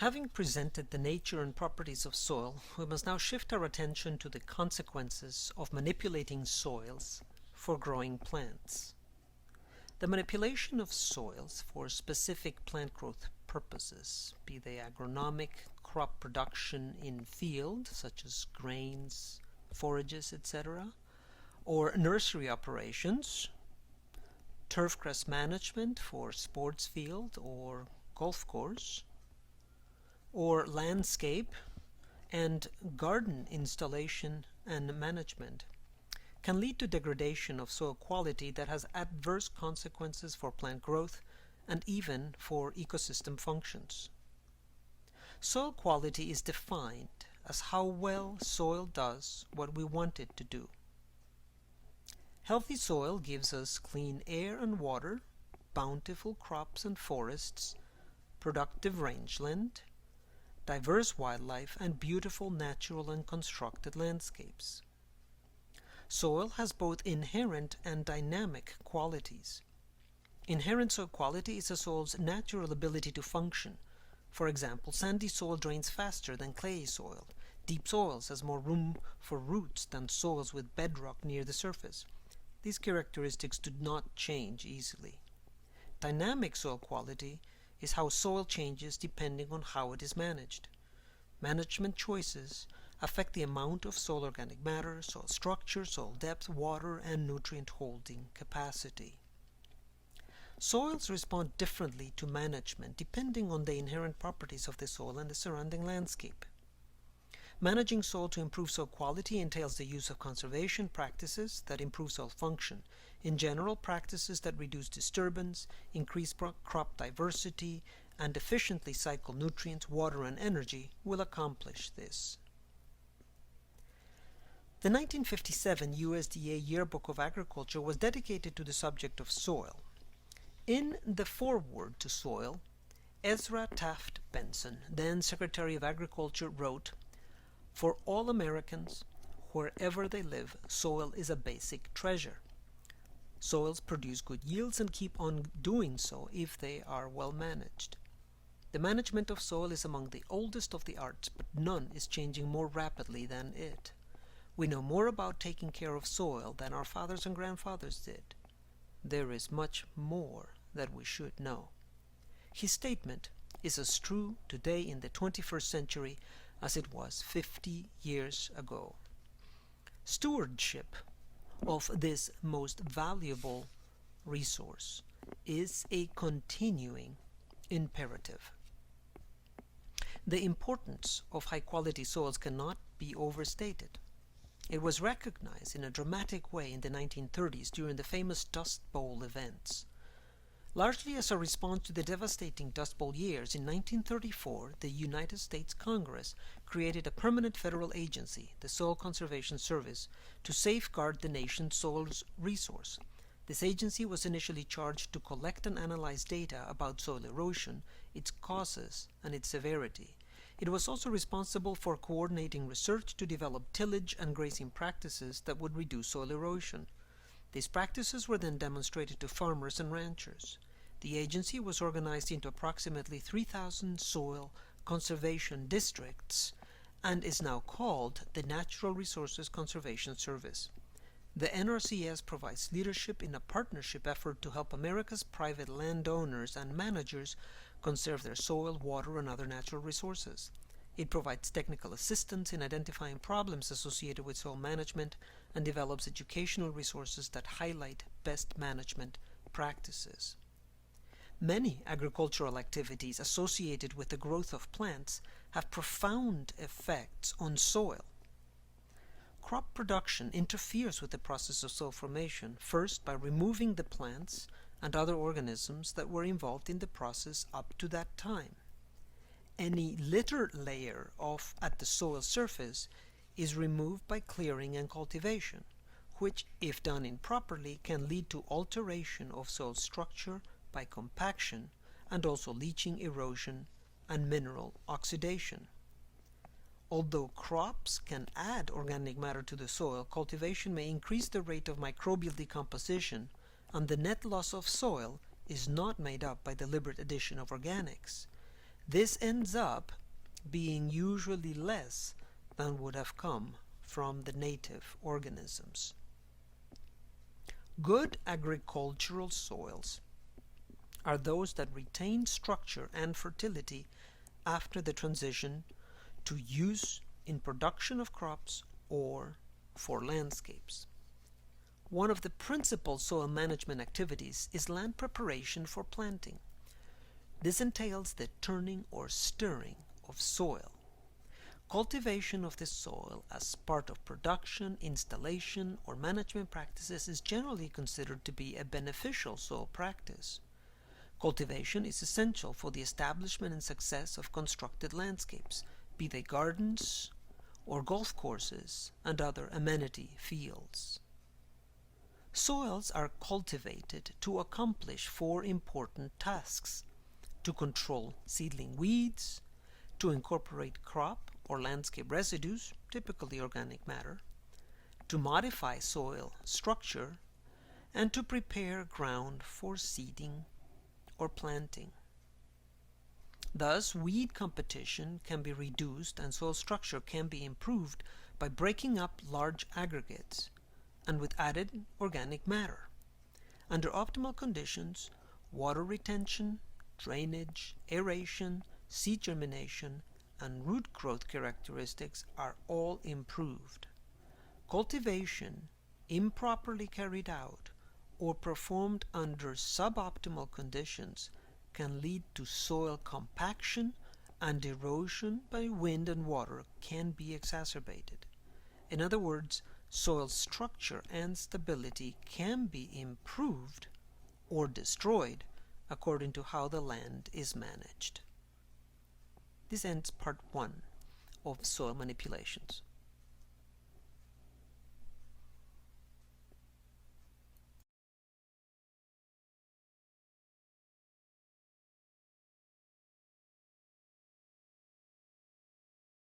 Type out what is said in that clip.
Having presented the nature and properties of soil, we must now shift our attention to the consequences of manipulating soils for growing plants. The manipulation of soils for specific plant growth purposes, be they agronomic, crop production in field, such as grains, forages, etc., or nursery operations, turfgrass management for sports field or golf course, or landscape and garden installation and management, can lead to degradation of soil quality that has adverse consequences for plant growth and even for ecosystem functions. Soil quality is defined as how well soil does what we want it to do. Healthy soil gives us clean air and water, bountiful crops and forests, productive rangeland, diverse wildlife, and beautiful natural and constructed landscapes. Soil has both inherent and dynamic qualities. Inherent soil quality is a soil's natural ability to function. For example, sandy soil drains faster than clayey soil. Deep soils has more room for roots than soils with bedrock near the surface. These characteristics do not change easily. Dynamic soil quality is how soil changes depending on how it is managed. Management choices affect the amount of soil organic matter, soil structure, soil depth, water, and nutrient holding capacity. Soils respond differently to management depending on the inherent properties of the soil and the surrounding landscape. Managing soil to improve soil quality entails the use of conservation practices that improve soil function. In general, practices that reduce disturbance, increase crop diversity, and efficiently cycle nutrients, water, and energy will accomplish this. The 1957 USDA Yearbook of Agriculture was dedicated to the subject of soil. In the foreword to Soil, Ezra Taft Benson, then Secretary of Agriculture, wrote, "For all Americans, wherever they live, soil is a basic treasure. Soils produce good yields and keep on doing so if they are well managed. The management of soil is among the oldest of the arts, but none is changing more rapidly than it. We know more about taking care of soil than our fathers and grandfathers did. There is much more that we should know." His statement is as true today in the 21st century as it was 50 years ago. Stewardship of this most valuable resource is a continuing imperative. The importance of high-quality soils cannot be overstated. It was recognized in a dramatic way in the 1930s during the famous Dust Bowl events. Largely as a response to the devastating Dust Bowl years, in 1934, the United States Congress created a permanent federal agency, the Soil Conservation Service, to safeguard the nation's soil resource. This agency was initially charged to collect and analyze data about soil erosion, its causes, and its severity. It was also responsible for coordinating research to develop tillage and grazing practices that would reduce soil erosion. These practices were then demonstrated to farmers and ranchers. The agency was organized into approximately 3,000 soil conservation districts and is now called the Natural Resources Conservation Service. The NRCS provides leadership in a partnership effort to help America's private landowners and managers conserve their soil, water, and other natural resources. It provides technical assistance in identifying problems associated with soil management and develops educational resources that highlight best management practices. Many agricultural activities associated with the growth of plants have profound effects on soil. Crop production interferes with the process of soil formation, first by removing the plants and other organisms that were involved in the process up to that time. Any litter layer at the soil surface is removed by clearing and cultivation, which, if done improperly, can lead to alteration of soil structure by compaction and also leaching, erosion, and mineral oxidation. Although crops can add organic matter to the soil, cultivation may increase the rate of microbial decomposition, and the net loss of soil is not made up by deliberate addition of organics. This ends up being usually less than would have come from the native organisms. Good agricultural soils are those that retain structure and fertility after the transition to use in production of crops or for landscapes. One of the principal soil management activities is land preparation for planting. This entails the turning or stirring of soil. Cultivation of the soil as part of production, installation, or management practices is generally considered to be a beneficial soil practice. Cultivation is essential for the establishment and success of constructed landscapes, be they gardens or golf courses and other amenity fields. Soils are cultivated to accomplish four important tasks: to control seedling weeds, to incorporate crop or landscape residues, typically organic matter, to modify soil structure, and to prepare ground for seeding or planting. Thus, weed competition can be reduced and soil structure can be improved by breaking up large aggregates and with added organic matter. Under optimal conditions, water retention, drainage, aeration, seed germination, and root growth characteristics are all improved. Cultivation, improperly carried out or performed under suboptimal conditions, can lead to soil compaction, and erosion by wind and water can be exacerbated. In other words, soil structure and stability can be improved or destroyed according to how the land is managed. This ends part 1 of soil manipulations.